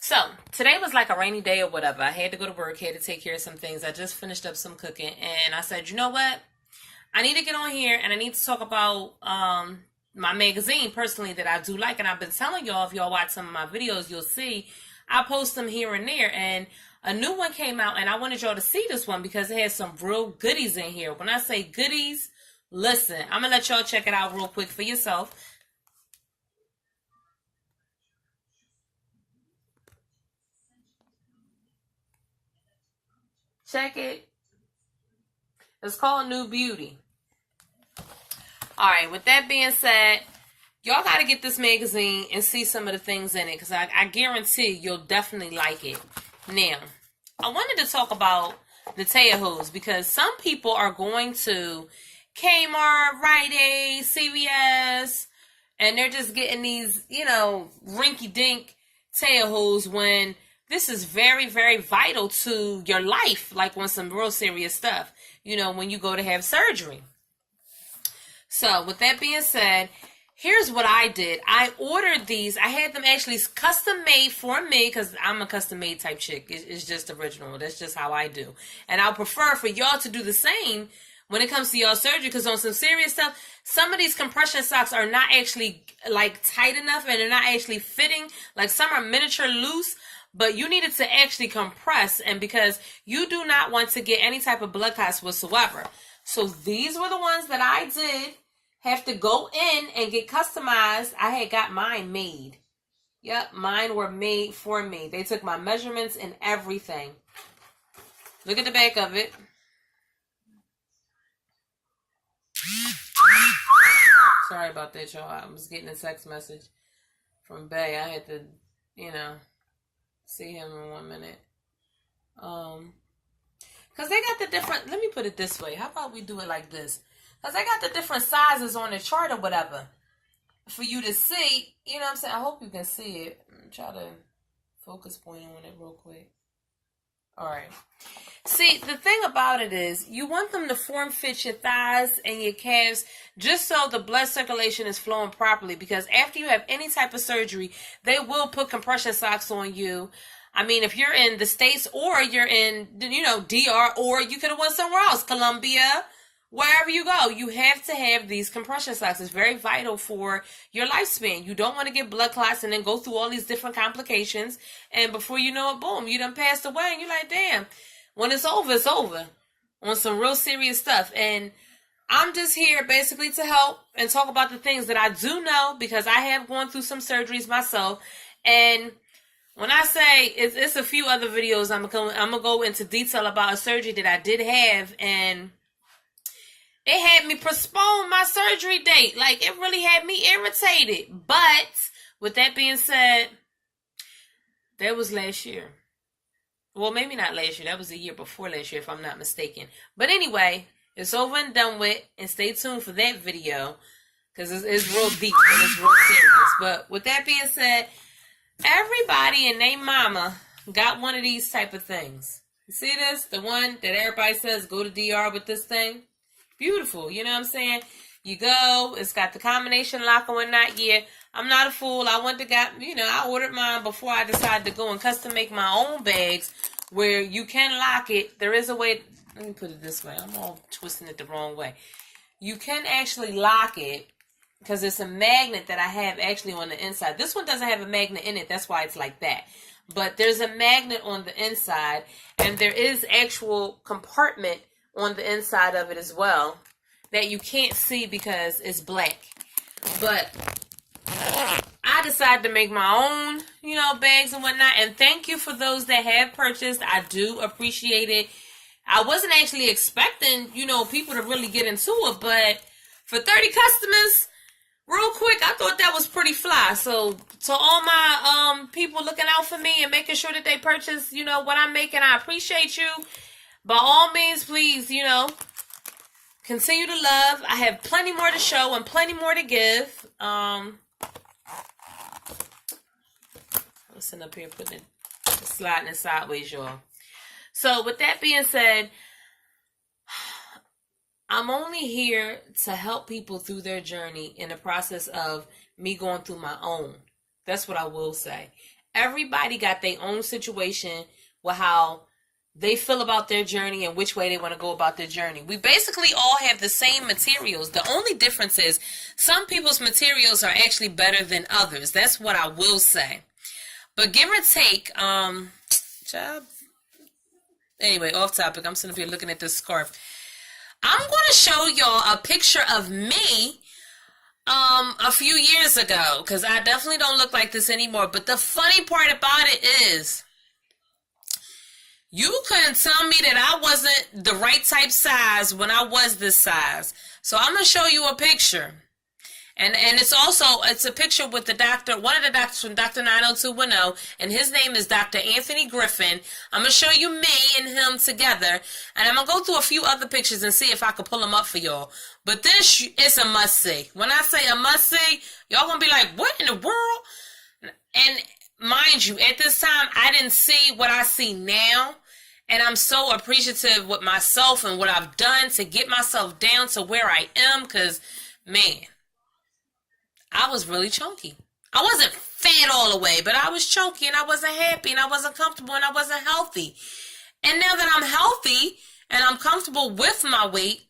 So, today was like a rainy day or whatever. I had to go to work, had to take care of some things. I just finished up some cooking, and I said, you know what? I need to get on here and I need to talk about my magazine personally that I do like. And I've been telling y'all, if y'all watch some of my videos, you'll see I post them here and there. And a new one came out, and I wanted y'all to see this one because it has some real goodies in here. When I say goodies, listen, I'm going to let y'all check it out real quick for yourself. Check it. It's called New Beauty. All right, with that being said, y'all got to get this magazine and see some of the things in it because I guarantee you'll definitely like it. Now, I wanted to talk about the Teahos because some people are going to Kmart, Rite Aid, CVS, and they're just getting these, rinky-dink Teahos when this is very, very vital to your life, like on some real serious stuff, when you go to have surgery. So, with that being said, here's what I did. I ordered these. I had them actually custom made for me because I'm a custom made type chick. It's just original. That's just how I do. And I prefer for y'all to do the same when it comes to y'all surgery because on some serious stuff, some of these compression socks are not actually like tight enough and they're not actually fitting. Like some are miniature loose, but you need it to actually compress, and because you do not want to get any type of blood clots whatsoever. So these were the ones that I did have to go in and get customized. I had got mine made. Yep, mine were made for me. They took my measurements and everything. Look at the back of it. Sorry about that, y'all. I was getting a text message from Bay. I had to, see him in 1 minute. Because they got the different, let me put it this way. How about we do it like this? Because they got the different sizes on the chart or whatever for you to see. You know what I'm saying? I hope you can see it. Try to focus point on it real quick. All right. See, the thing about it is you want them to form fit your thighs and your calves just so the blood circulation is flowing properly, because after you have any type of surgery, they will put compression socks on you. I mean, if you're in the States or you're in, DR, or you could have went somewhere else, Colombia, wherever you go, you have to have these compression socks. It's very vital for your lifespan. You don't want to get blood clots and then go through all these different complications. And before you know it, boom, you done passed away. And you're like, damn, when it's over, it's over. On some real serious stuff. And I'm just here basically to help and talk about the things that I do know because I have gone through some surgeries myself. And when I say it's a few other videos, I'm gonna go into detail about a surgery that I did have, and it had me postpone my surgery date. Like, it really had me irritated. But with that being said, that was last year. Well, maybe not last year. That was the year before last year, if I'm not mistaken. But anyway, it's over and done with, and stay tuned for that video because it's real deep and it's real serious. But with that being said, everybody and their mama got one of these type of things. You see this? The one that everybody says go to DR with this thing. Beautiful, you know what I'm saying? You go, it's got the combination lock and whatnot. Yeah, I'm not a fool. I I ordered mine before I decided to go and custom make my own bags where you can lock it. There is a way, let me put it this way. I'm all twisting it the wrong way. You can actually lock it because it's a magnet that I have actually on the inside. This one doesn't have a magnet in it. That's why it's like that. But there's a magnet on the inside, and there is actual compartment on the inside of it as well that you can't see because it's black. But I decided to make my own, bags and whatnot. And thank you for those that have purchased. I do appreciate it. I wasn't actually expecting, people to really get into it. But for 30 customers, real quick, I thought that was pretty fly. So to all my people looking out for me and making sure that they purchase, what I'm making, I appreciate you. By all means, please, continue to love. I have plenty more to show and plenty more to give. Listen up here, putting it, sliding it sideways, y'all. So with that being said, I'm only here to help people through their journey in the process of me going through my own. That's what I will say. everybody got their own situation with how they feel about their journey and which way they want to go about their journey. We basically all have the same materials. The only difference is some people's materials are actually better than others. That's what I will say. But give or take, anyway, off topic. I'm sitting up here looking at this scarf. I'm going to show y'all a picture of me a few years ago, because I definitely don't look like this anymore. But the funny part about it is, you couldn't tell me that I wasn't the right type size when I was this size. So I'm going to show you a picture. And it's a picture with the doctor, one of the doctors from Dr. 90210, and his name is Dr. Anthony Griffin. I'm going to show you me and him together, and I'm going to go through a few other pictures and see if I can pull them up for y'all. But this is a must-see. When I say a must-see, y'all going to be like, what in the world? And mind you, at this time, I didn't see what I see now, and I'm so appreciative with myself and what I've done to get myself down to where I am, because, man, I was really chunky. I wasn't fat all the way, but I was chunky, and I wasn't happy, and I wasn't comfortable, and I wasn't healthy. And now that I'm healthy and I'm comfortable with my weight,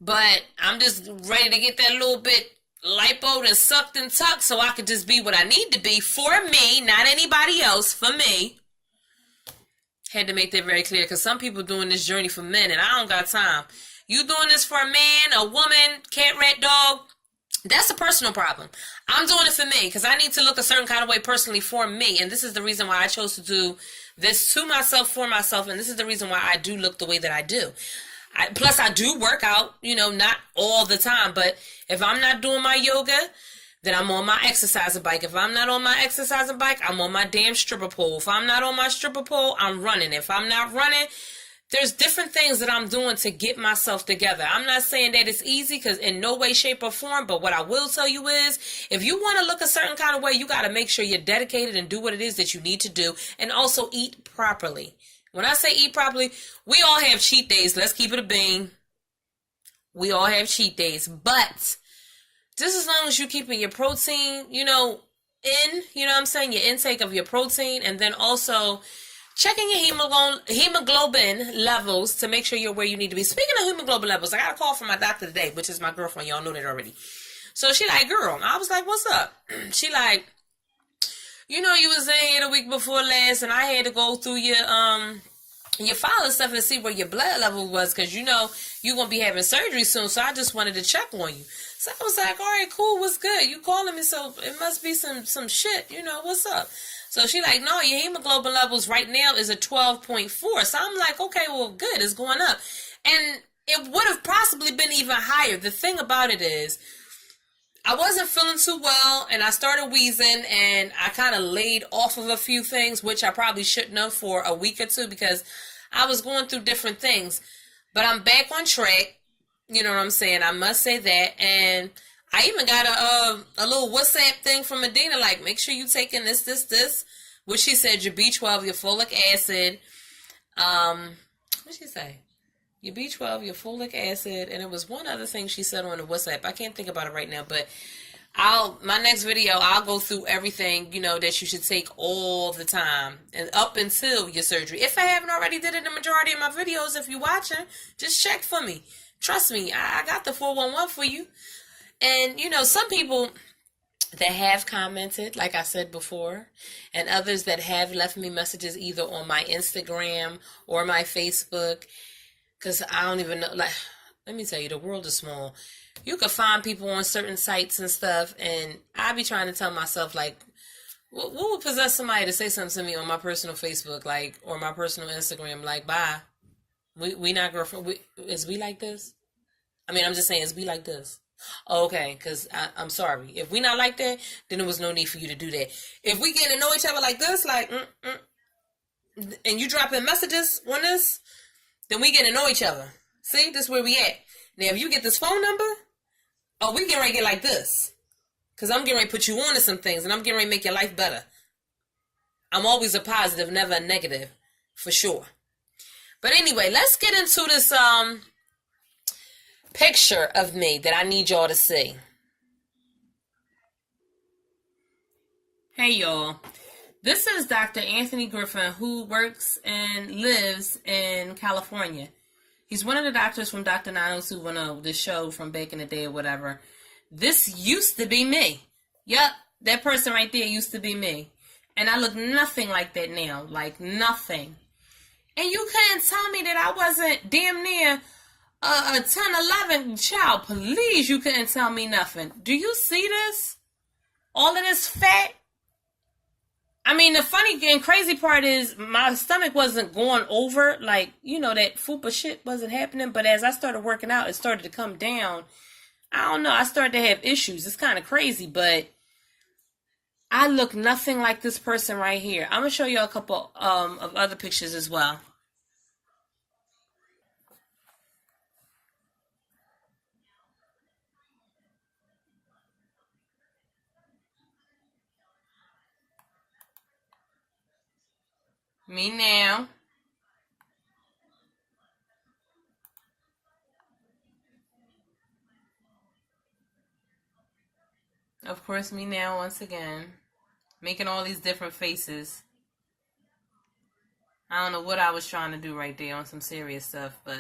but I'm just ready to get that little bit lipoed and sucked and tucked so I could just be what I need to be for me, not anybody else, for me. Had to make that very clear, because some people doing this journey for men, and I don't got time. You doing this for a man, a woman, cat, rat, dog, that's a personal problem. I'm doing it for me because I need to look a certain kind of way personally for me. And this is the reason why I chose to do this to myself, for myself. And this is the reason why I do look the way that I do. Plus, I do work out, not all the time. But if I'm not doing my yoga, then I'm on my exercising bike. If I'm not on my exercising bike, I'm on my damn stripper pole. If I'm not on my stripper pole, I'm running. If I'm not running, there's different things that I'm doing to get myself together. I'm not saying that it's easy, because in no way, shape, or form, but what I will tell you is, if you want to look a certain kind of way, you got to make sure you're dedicated and do what it is that you need to do, and also eat properly. When I say eat properly, we all have cheat days. Let's keep it a bean. We all have cheat days, but just as long as you're keeping your protein, your intake of your protein, and then also checking your hemoglobin levels to make sure you're where you need to be. Speaking of hemoglobin levels, I got a call from my doctor today, which is my girlfriend. Y'all know that already. So she like, girl, I was like, what's up? She like, you was in here the week before last, and I had to go through your file and stuff and see where your blood level was, because you're going to be having surgery soon, so I just wanted to check on you. So I was like, all right, cool, what's good? You calling me, so it must be some shit, what's up? So she like, no, your hemoglobin levels right now is a 12.4. So I'm like, okay, well, good, it's going up. And it would have possibly been even higher. The thing about it is, I wasn't feeling too well, and I started wheezing, and I kind of laid off of a few things, which I probably shouldn't have, for a week or two, because I was going through different things. But I'm back on track, you know what I'm saying? I must say that. And I even got a little WhatsApp thing from Medina, like, make sure you taking this, which she said your B12, your folic acid, what'd she say? Your B12, your folic acid, and it was one other thing she said on the WhatsApp. I can't think about it right now, but my next video, I'll go through everything, that you should take all the time, and up until your surgery. If I haven't already did it in the majority of my videos, if you're watching, just check for me. Trust me, I got the 411 for you. And, some people that have commented, like I said before, and others that have left me messages either on my Instagram or my Facebook, because I don't even know, like, let me tell you, the world is small. You can find people on certain sites and stuff, and I be trying to tell myself, like, what would possess somebody to say something to me on my personal Facebook, like, or my personal Instagram, like, bye. We not girlfriend. Is we like this? I mean, I'm just saying, is we like this? Okay, because I'm sorry. If we not like that, then there was no need for you to do that. If we get to know each other like this, like, and you dropping messages on this, then we get to know each other. See, this is where we at. Now, if you get this phone number, we getting ready to get like this. Because I'm getting ready to put you on to some things, and I'm getting ready to make your life better. I'm always a positive, never a negative, for sure. But anyway, let's get into this picture of me that I need y'all to see. Hey, y'all. This is Dr. Anthony Griffin, who works and lives in California. He's one of the doctors from Dr. 90210, the show from back in the day or whatever. This used to be me. Yep, that person right there used to be me. And I look nothing like that now. Like nothing. And you couldn't tell me that I wasn't damn near a 10, 11. Child, please, you couldn't tell me nothing. Do you see this? All of this fat? I mean, the funny and crazy part is my stomach wasn't going over, like, you know, that fupa shit wasn't happening. But as I started working out, it started to come down. I don't know. I started to have issues. It's kind of crazy, but I look nothing like this person right here. I'm going to show you a couple of other pictures as well. Me now. Of course, me now once again. Making all these different faces. I don't know what I was trying to do right there on some serious stuff, but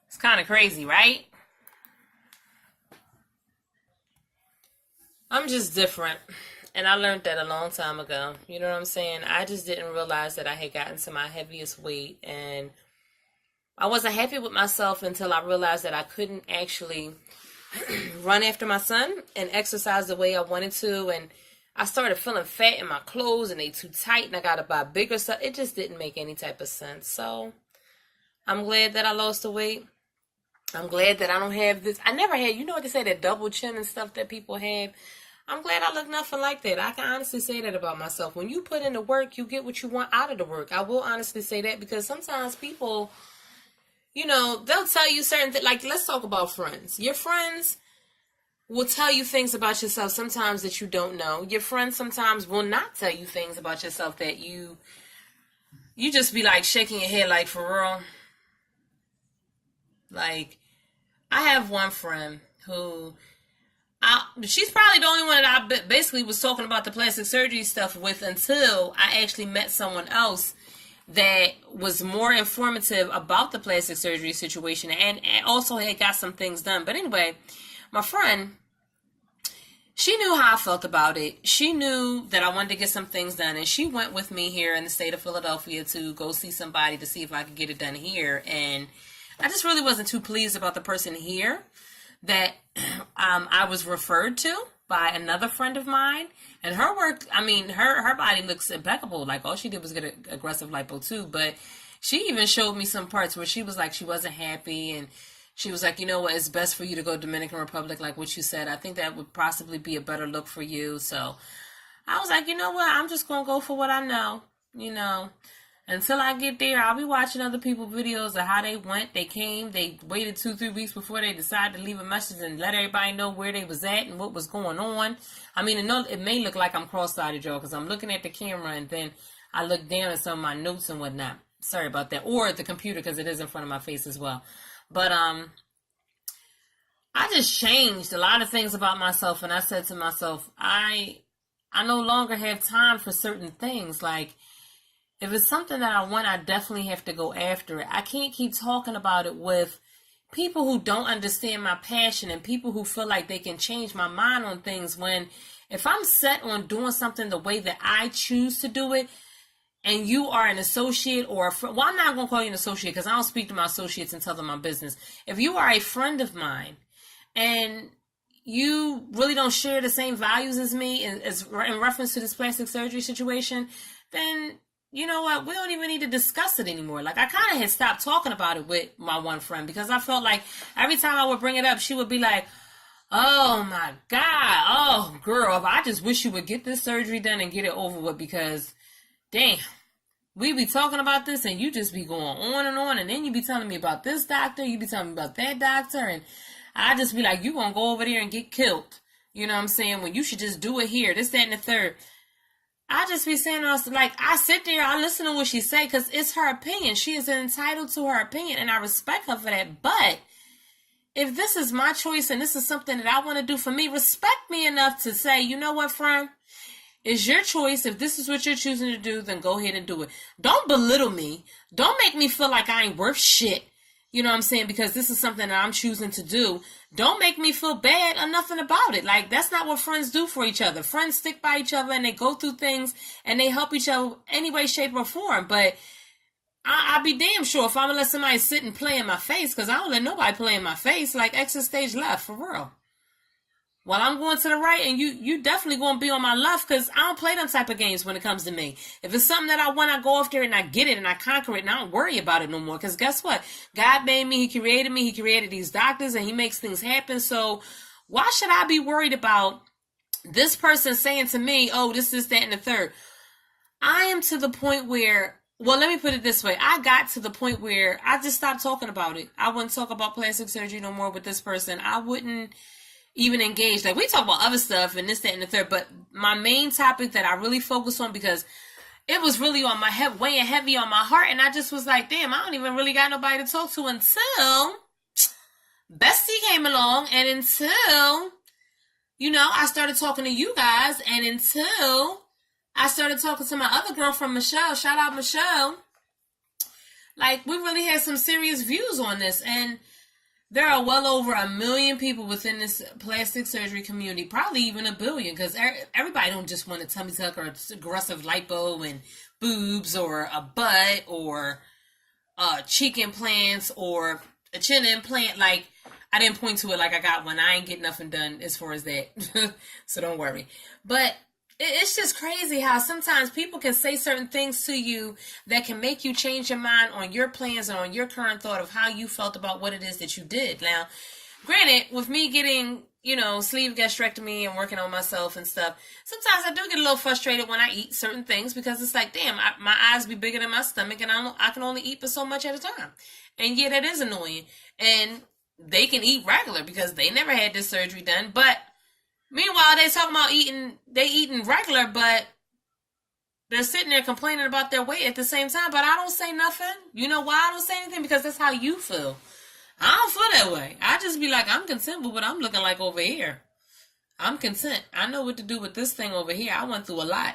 it's kind of crazy, right? I'm just different. And I learned that a long time ago. You know what I'm saying? I just didn't realize that I had gotten to my heaviest weight. And I wasn't happy with myself until I realized that I couldn't actually run after my son and exercise the way I wanted to. And I started feeling fat in my clothes and they too tight and I got to buy bigger stuff. It just didn't make any type of sense. So I'm glad that I lost the weight. I'm glad that I don't have this. I never had, you know what they say, that double chin and stuff that people have. I'm glad I look nothing like that. I can honestly say that about myself. When you put in the work, you get what you want out of the work. I will honestly say that because sometimes people, you know, they'll tell you certain things. Like, let's talk about friends. Your friends will tell you things about yourself sometimes that you don't know. Your friends sometimes will not tell you things about yourself that you just be like shaking your head like, for real. Like, I have one friend who... she's probably the only one that I basically was talking about the plastic surgery stuff with until I actually met someone else that was more informative about the plastic surgery situation and also had got some things done. But anyway, my friend, she knew how I felt about it. She knew that I wanted to get some things done, and she went with me here in the state of Philadelphia to go see somebody to see if I could get it done here. And I just really wasn't too pleased about the person here that I was referred to by another friend of mine. And her work, I mean, her body looks impeccable. Like, all she did was get an aggressive lipo too. But she even showed me some parts where she was like, she wasn't happy. And she was like, you know what, it's best for you to go Dominican Republic, like what you said. I think that would possibly be a better look for you. So I was like, you know what, I'm just going to go for what I know, you know. Until I get there, I'll be watching other people's videos of how they went, they came, they waited 2-3 weeks before they decided to leave a message and let everybody know where they was at and what was going on. I mean, it may look like I'm cross-eyed, y'all, because I'm looking at the camera and then I look down at some of my notes and whatnot. Sorry about that. Or at the computer, because it is in front of my face as well. But I just changed a lot of things about myself, and I said to myself, I no longer have time for certain things. Like, if it's something that I want, I definitely have to go after it. I can't keep talking about it with people who don't understand my passion and people who feel like they can change my mind on things, when if I'm set on doing something the way that I choose to do it, and you are an associate or a friend, well, I'm not going to call you an associate because I don't speak to my associates and tell them my business. If you are a friend of mine and you really don't share the same values as me in reference to this plastic surgery situation, then you know what? We don't even need to discuss it anymore. Like, I kind of had stopped talking about it with my one friend because I felt like every time I would bring it up, she would be like, oh my God, oh girl, I just wish you would get this surgery done and get it over with, because damn, we be talking about this and you just be going on, and then you be telling me about this doctor, you be telling me about that doctor, and I just be like, you gonna go over there and get killed. You know what I'm saying? When you should just do it here, this, that, and the third. I just be saying, like, I sit there, I listen to what she say, because it's her opinion. She is entitled to her opinion, and I respect her for that. But if this is my choice and this is something that I want to do for me, respect me enough to say, you know what, friend? It's your choice. If this is what you're choosing to do, then go ahead and do it. Don't belittle me. Don't make me feel like I ain't worth shit. You know what I'm saying? Because this is something that I'm choosing to do. Don't make me feel bad or nothing about it. Like, that's not what friends do for each other. Friends stick by each other and they go through things and they help each other any way, shape, or form. But I'll be damn sure if I'm gonna let somebody sit and play in my face, because I don't let nobody play in my face, like exit stage left, for real. While I'm going to the right, and you definitely going to be on my left, because I don't play them type of games when it comes to me. If it's something that I want, I go after it and I get it and I conquer it and I don't worry about it no more. Because guess what? God made me. He created me. He created these doctors and he makes things happen. So why should I be worried about this person saying to me, oh, this, that, and the third? I am to the point where, well, let me put it this way. I got to the point where I just stopped talking about it. I wouldn't talk about plastic surgery no more with this person. I wouldn't even engage. Like, we talk about other stuff and this, that, and the third, but my main topic that I really focus on, because it was really on my head, weighing heavy on my heart, and I just was like, damn, I don't even really got nobody to talk to until Bestie came along, and until, you know, I started talking to you guys, and until I started talking to my other girlfriend, Michelle. Shout out, Michelle. Like, we really had some serious views on this, and there are well over 1 million people within this plastic surgery community, probably even 1 billion, because everybody don't just want a tummy tuck or aggressive lipo and boobs or a butt or cheek implants or a chin implant. Like, I didn't point to it like I got one. I ain't get nothing done as far as that, so don't worry. But it's just crazy how sometimes people can say certain things to you that can make you change your mind on your plans and on your current thought of how you felt about what it is that you did. Now, granted, with me getting, you know, sleeve gastrectomy and working on myself and stuff, sometimes I do get a little frustrated when I eat certain things, because it's like, damn, my eyes be bigger than my stomach, and I can only eat for so much at a time. And yeah, that is annoying. And they can eat regular because they never had this surgery done, but meanwhile, they talking about eating regular, but they're sitting there complaining about their weight at the same time. But I don't say nothing. You know why I don't say anything? Because that's how you feel. I don't feel that way. I just be like, I'm content with what I'm looking like over here. I'm content. I know what to do with this thing over here. I went through a lot.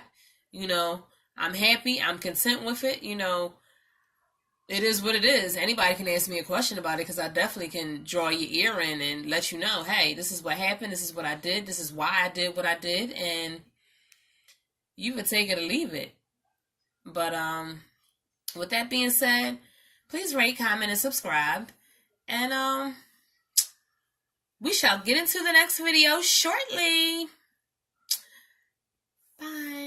You know, I'm happy. I'm content with it. You know, it is what it is. Anybody can ask me a question about it, because I definitely can draw your ear in and let you know, hey, this is what happened. This is what I did. This is why I did what I did. And you can take it or leave it. But with that being said, please rate, comment, and subscribe. And we shall get into the next video shortly. Bye.